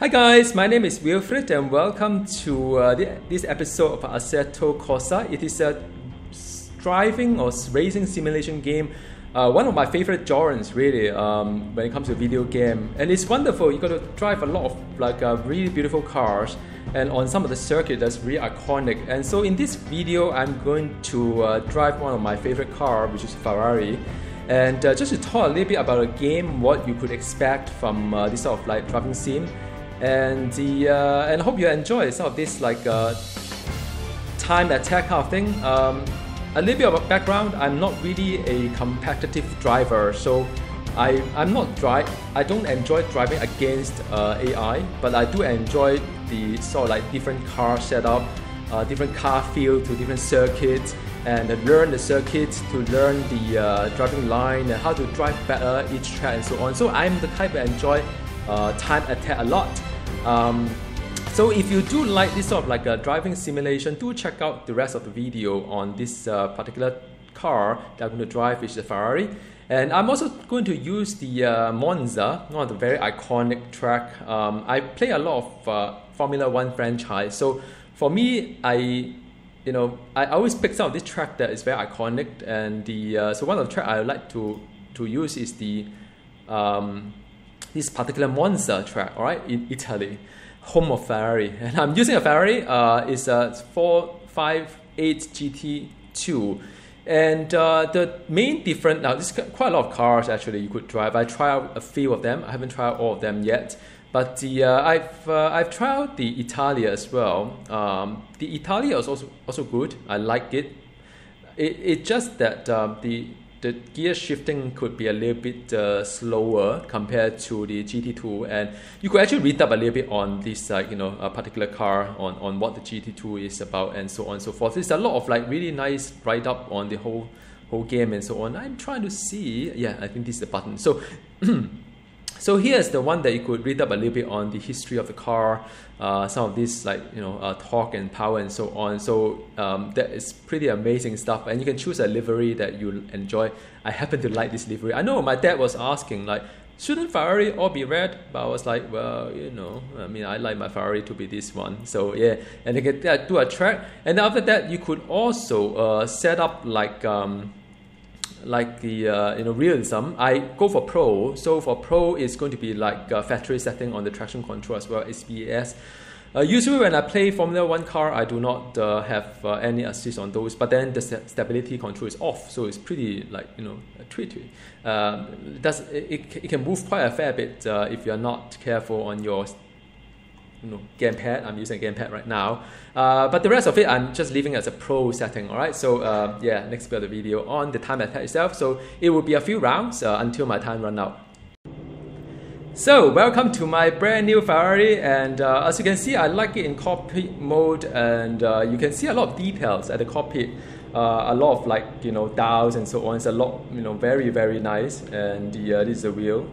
Hi guys, my name is Wilfred and welcome to this episode of Assetto Corsa. It is a driving or racing simulation game. One of my favorite genres really when it comes to video game, and it's wonderful. You got to drive a lot of really beautiful cars, and on some of the circuit that's really iconic. And so in this video, I'm going to drive one of my favorite car, which is Ferrari. And just to talk a little bit about a game, what you could expect from this sort of like driving sim. And I hope you enjoy some of this time attack kind of thing. A little bit of a background: I'm not really a competitive driver, so I don't enjoy driving against AI, but I do enjoy the sort of like different car setup, different car feel to different circuits, and learn the circuits to learn the driving line and how to drive better each track and so on. So I'm the type that enjoy time attack a lot. So if you do like this sort of like a driving simulation, do check out the rest of the video on this particular car that I'm going to drive, which is a Ferrari. And I'm also going to use the Monza, one of the very iconic track. I play a lot of Formula 1 franchise, so for me, I always pick out this track that is very iconic. And so one of the track I like to use is the this particular Monza track, all right, in Italy, home of Ferrari. And I'm using a Ferrari, it's a 458 GT2. And the main difference, now there's quite a lot of cars actually you could drive. I tried out a few of them. I haven't tried all of them yet. But I've tried out the Italia as well. The Italia is also good. I like it. It's just that the gear shifting could be a little bit slower compared to the GT2, and you could actually read up a little bit on this a particular car on what the GT2 is about and so on and so forth. There's a lot of like really nice write up on the whole game and so on. I'm trying to see, yeah, I think this is the button. So so here's the one that you could read up a little bit on the history of the car, some of this torque and power and so on. So that is pretty amazing stuff, and you can choose a livery that you enjoy. I happen to like this livery. I know my dad was asking like, shouldn't Ferrari all be red? But I was like, well, I like my Ferrari to be this one. So yeah, and you can do a track, and after that you could also set up like the realism. I go for Pro. So for Pro, it's going to be like factory setting on the traction control as well as ABS. Usually when I play Formula 1 car, I do not have any assist on those, but then the stability control is off, so it's pretty tricky. It can move quite a fair bit if you're not careful on your gamepad. I'm using a gamepad right now, but the rest of it I'm just leaving as a Pro setting. All right, so yeah, next bit of the video on the time attack itself. So it will be a few rounds until my time run out. So welcome to my brand new Ferrari, and as you can see, I like it in cockpit mode, and you can see a lot of details at the cockpit, a lot of dials and so on. It's a lot, very very nice. And this is the wheel.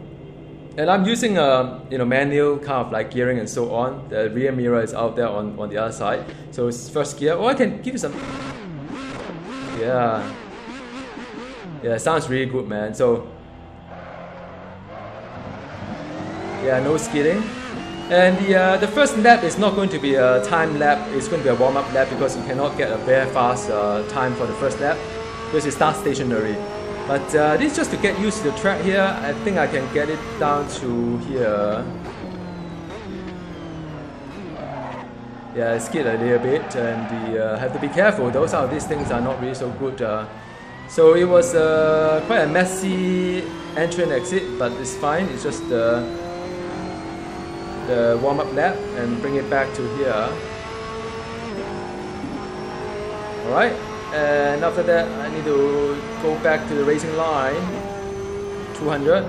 And I'm using a manual kind of like gearing and so on. The rear mirror is out there on the other side. So it's first gear. Oh, I can give you some. Yeah, sounds really good, man. So yeah, no skidding. And the first lap is not going to be a time lap. It's going to be a warm-up lap because you cannot get a very fast time for the first lap because it starts stationary. But this is just to get used to the track here. I think I can get it down to here. Yeah, skid a little bit, and have to be careful. These things are not really so good. So it was quite a messy entry and exit, but it's fine. It's just the warm-up lap, and bring it back to here. All right. And after that, I need to go back to the racing line, 200.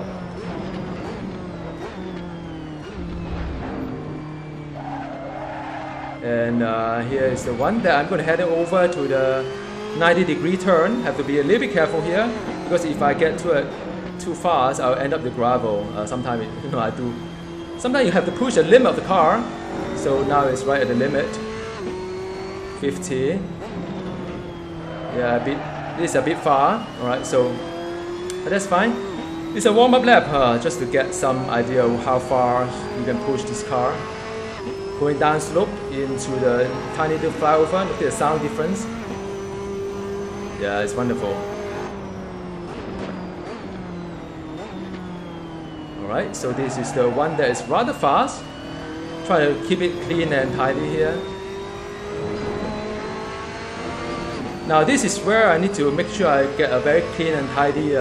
And here is the one that I'm going to head it over to the 90-degree turn. Have to be a little bit careful here, because if I get to it too fast, I'll end up the gravel. Sometimes sometimes you have to push the limit of the car. So now it's right at the limit, 50. Yeah, this is a bit far. All right, so but that's fine. It's a warm-up lap, just to get some idea of how far you can push this car. Going down slope into the tiny little flyover, look at the sound difference. Yeah, it's wonderful. Alright, so this is the one that is rather fast. Try to keep it clean and tidy here. Now this is where I need to make sure I get a very clean and tidy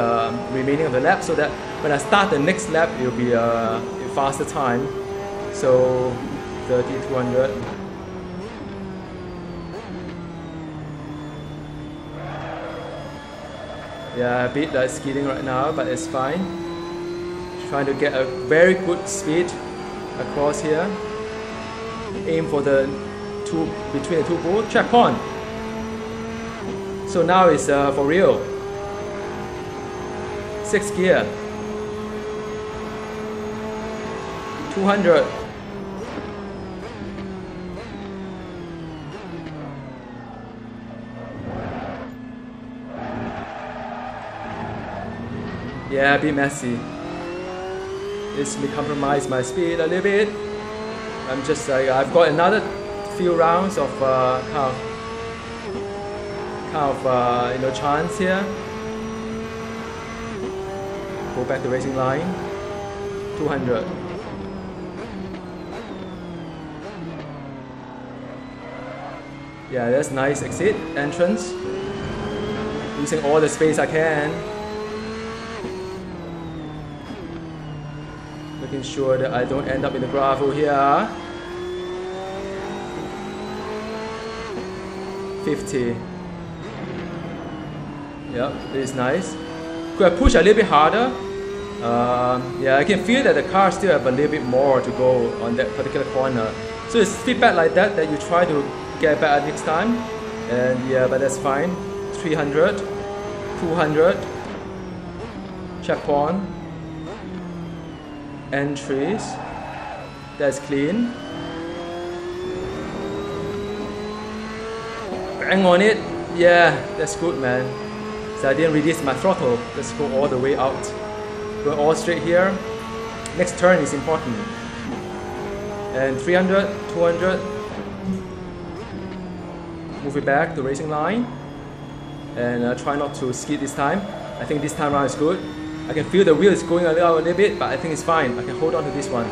remaining of the lap, so that when I start the next lap it will be a faster time. So 30, 200. Yeah, a bit like skidding right now, but it's fine. Trying to get a very good speed across here. Aim for the two, between the two balls. Checkpoint. So now it's for real. 6th gear. 200. Yeah, a bit messy. This may compromise my speed a little bit. I'm just like, I've got another few rounds of chance here. Go back to racing line. 200. Yeah, that's nice exit entrance. Using all the space I can. Making sure that I don't end up in the gravel here. 50. Yep, it is nice. Could I push a little bit harder? Yeah, I can feel that the car still have a little bit more to go on that particular corner. So it's feedback like that you try to get better next time. And yeah, but that's fine. 300, 200. Checkpoint. Entries. That's clean. Bang on it. Yeah, that's good, man. So I didn't release my throttle. Let's go all the way out. Go all straight here. Next turn is important. And 300, 200. Move it back to racing line. And try not to skid this time. I think this time around is good. I can feel the wheel is going a little bit, but I think it's fine. I can hold on to this one.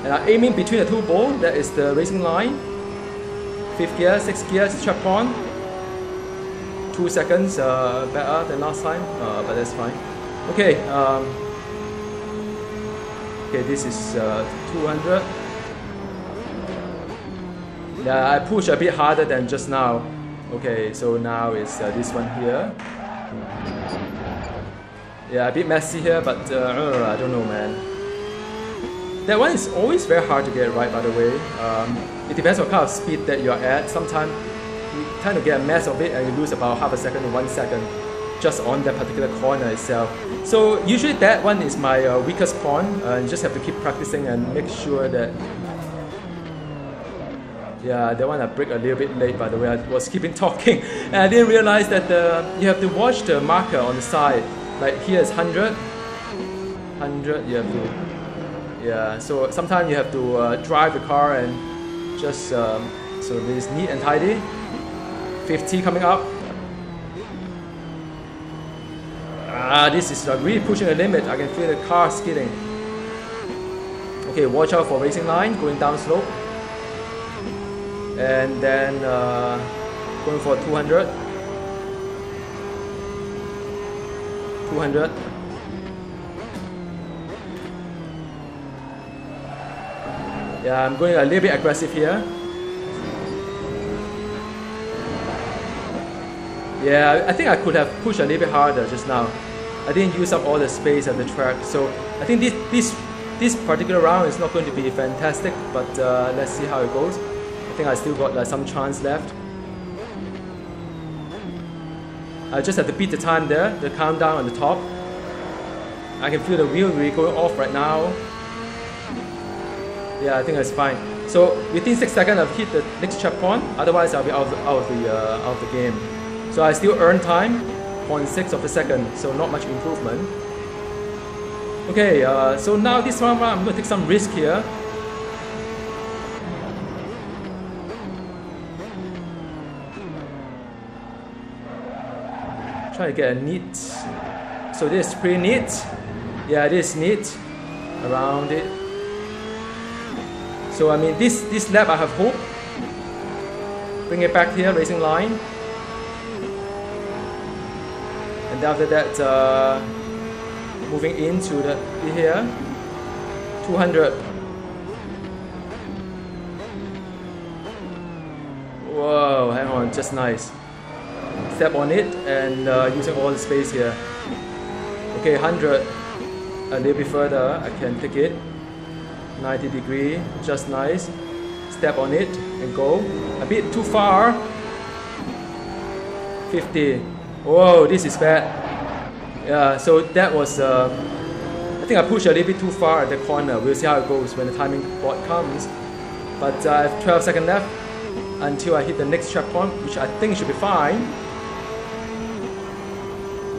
And I'm aiming between the two balls. That is the racing line. 5th gear, 6th gear, checkpoint. 2 seconds better than last time, but that's fine. Okay, okay, this is 200. Yeah, I push a bit harder than just now. Okay, so now it's this one here. Yeah, a bit messy here, but I don't know, man. That one is always very hard to get right, by the way. It depends on what kind of speed that you're at. Sometimes you kind of get a mess of it and you lose about half a second to 1 second just on that particular corner itself. So usually that one is my weakest point. You just have to keep practicing and make sure that... Yeah, that one I break a little bit late, by the way. I was keeping talking and I didn't realize that you have to watch the marker on the side. Like here is 100, 100, you have to, yeah, so sometimes you have to drive the car and just, so this neat and tidy. 50 coming up. This is really pushing the limit. I can feel the car skidding. Okay, watch out for racing line, going down slope. And then going for 200. 200. Yeah, I'm going a little bit aggressive here. Yeah, I think I could have pushed a little bit harder just now. I didn't use up all the space at the track, so I think this particular round is not going to be fantastic, but let's see how it goes. I think I still got some chance left. I just have to beat the time there, the countdown on the top. I can feel the wheel really going off right now. Yeah, I think that's fine. So within 6 seconds, I've hit the next checkpoint. Otherwise, I'll be out of the game. So I still earn time, 0.6 of a second. So not much improvement. Okay, so now this round I'm going to take some risk here. Try to get a neat. So this is pretty neat. Yeah, this is neat around it. So I mean, this lap I have hope. Bring it back here, racing line. And after that, moving into the here, 200. Whoa, hang on, just nice. Step on it and using all the space here. Okay, 100. A little bit further, I can take it. 90 degree, just nice. Step on it and go. A bit too far. 50. Whoa, this is bad. Yeah, so that was. I think I pushed a little bit too far at the corner. We'll see how it goes when the timing board comes. But I have 12 seconds left until I hit the next checkpoint, which I think should be fine.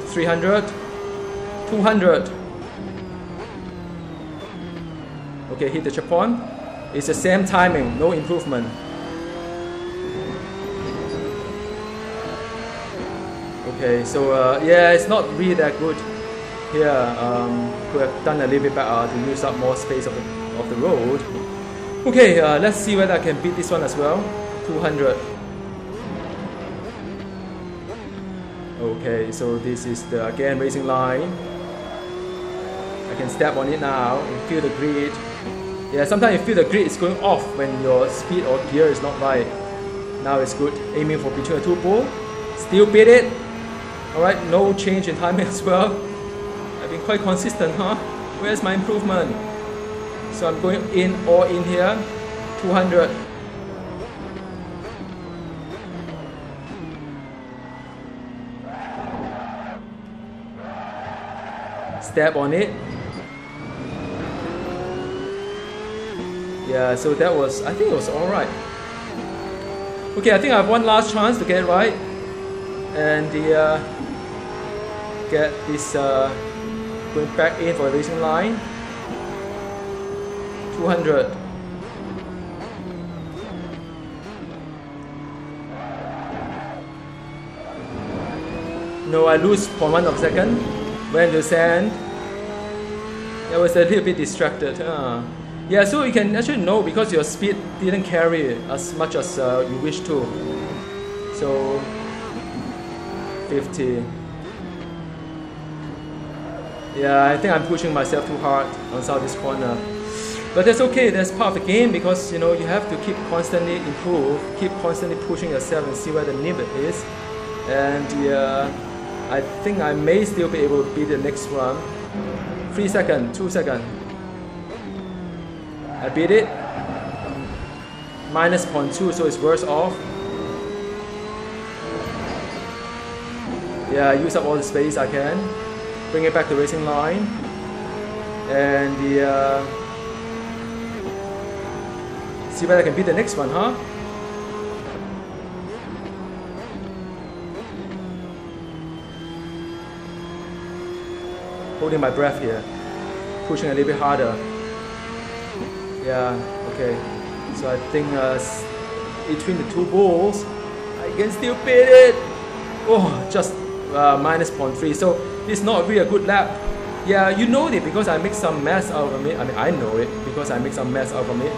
300, 200. Okay, hit the checkpoint. It's the same timing, no improvement. Okay, so yeah, it's not really that good here. Could have done a little bit better to use up more space of the road. Okay, let's see whether I can beat this one as well. 200. Okay, so this is the again racing line. I can step on it now and feel the grid. Yeah, sometimes you feel the grid is going off when your speed or gear is not right. Now it's good. Aiming for between the two poles. Still beat it. Alright, no change in timing as well. I've been quite consistent, huh? Where's my improvement? So I'm going in, all in here. 200. Step on it. Yeah, so that was, I think it was alright. Okay, I think I have one last chance to get it right. And get this going back in for the racing line. 200. No, I lose 0.1 of a second. Went to sand. I was a little bit distracted. Yeah, so you can actually know because your speed didn't carry as much as you wish to. So 50. Yeah, I think I'm pushing myself too hard on this corner. But that's okay, that's part of the game because you know you have to keep constantly improve, keep constantly pushing yourself and see where the limit is. And I think I may still be able to beat the next one. 3 seconds, 2 seconds. I beat it. Minus 0.2, so it's worse off. Yeah, I use up all the space I can. Bring it back to racing line. And see whether I can beat the next one, huh? Holding my breath here. Pushing a little bit harder. Yeah, okay. So I think between the two balls, I can still beat it. Oh, just minus 0.3. So it's not really a good lap. Yeah, you know it because I make some mess out of it. I mean, I know it because I make some mess out of it.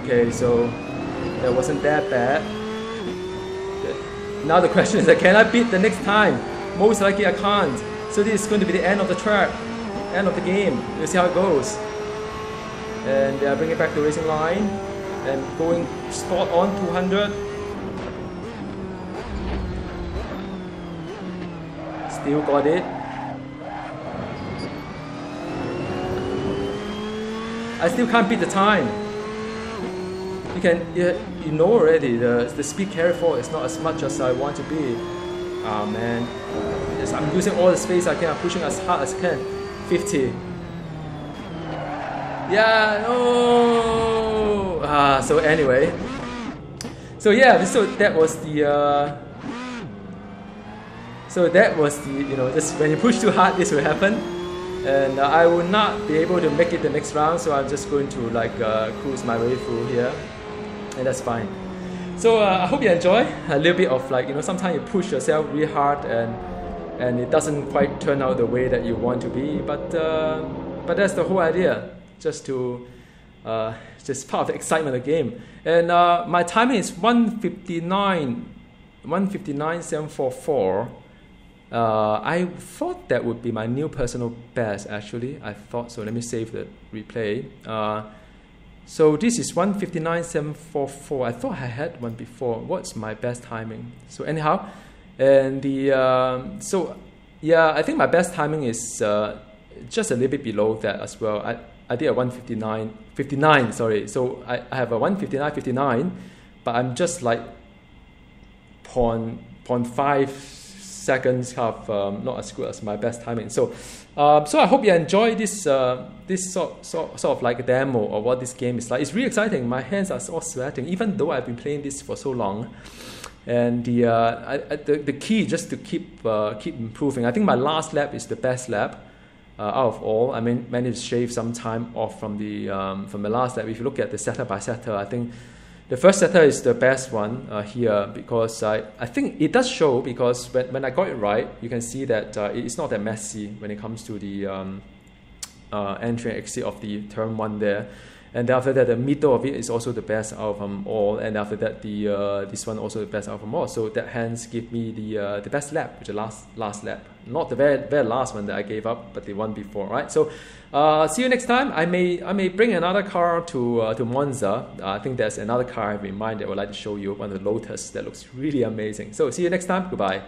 Okay, so that wasn't that bad. Now the question is, can I beat the next time? Most likely I can't. So this is going to be the end of the track, end of the game. We'll see how it goes. And bring it back to racing line. And going spot on 200. Still got it. I still can't beat the time. You know already the speed carry forward is not as much as I want to be. Ah man, yes, I'm using all the space I can. I'm pushing as hard as I can. 50. Yeah, no. So anyway, so yeah, so that was the you know, just when you push too hard, this will happen, and I will not be able to make it the next round. So I'm just going to like cruise my way through here, and that's fine. So I hope you enjoy a little bit of like, you know, sometimes you push yourself really hard and it doesn't quite turn out the way that you want to be, but that's the whole idea, just to just part of the excitement of the game. And my timing is 1:59.744. I thought that would be my new personal best, actually. I thought so. Let me save the replay. So this is 1:59.744. I thought I had one before. What's my best timing? So anyhow, and the so yeah, I think my best timing is just a little bit below that as well. I did a 1:59.59. Sorry. So I have a 1:59.59, but I'm just like 0.5 seconds have not as good as my best timing. So so I hope you enjoy this this sort of like a demo of what this game is like. It's really exciting. My hands are all sweating, even though I've been playing this for so long. And the key just to keep improving. I think my last lap is the best lap out of all. I mean, managed to shave some time off from the last lap. If you look at the setter by setter, I think the first setter is the best one here, because I think it does show, because when I got it right, you can see that it's not that messy when it comes to the entry and exit of the turn 1 there. And then after that, the middle of it is also the best out of them all. And after that, this one also the best out of them all. So that hence give me the best lap, which is the last lap. Not the very last one that I gave up, but the one before, right? So see you next time. I may bring another car to Monza. I think there's another car I have in mind that I would like to show you, one of the Lotus that looks really amazing. So see you next time. Goodbye.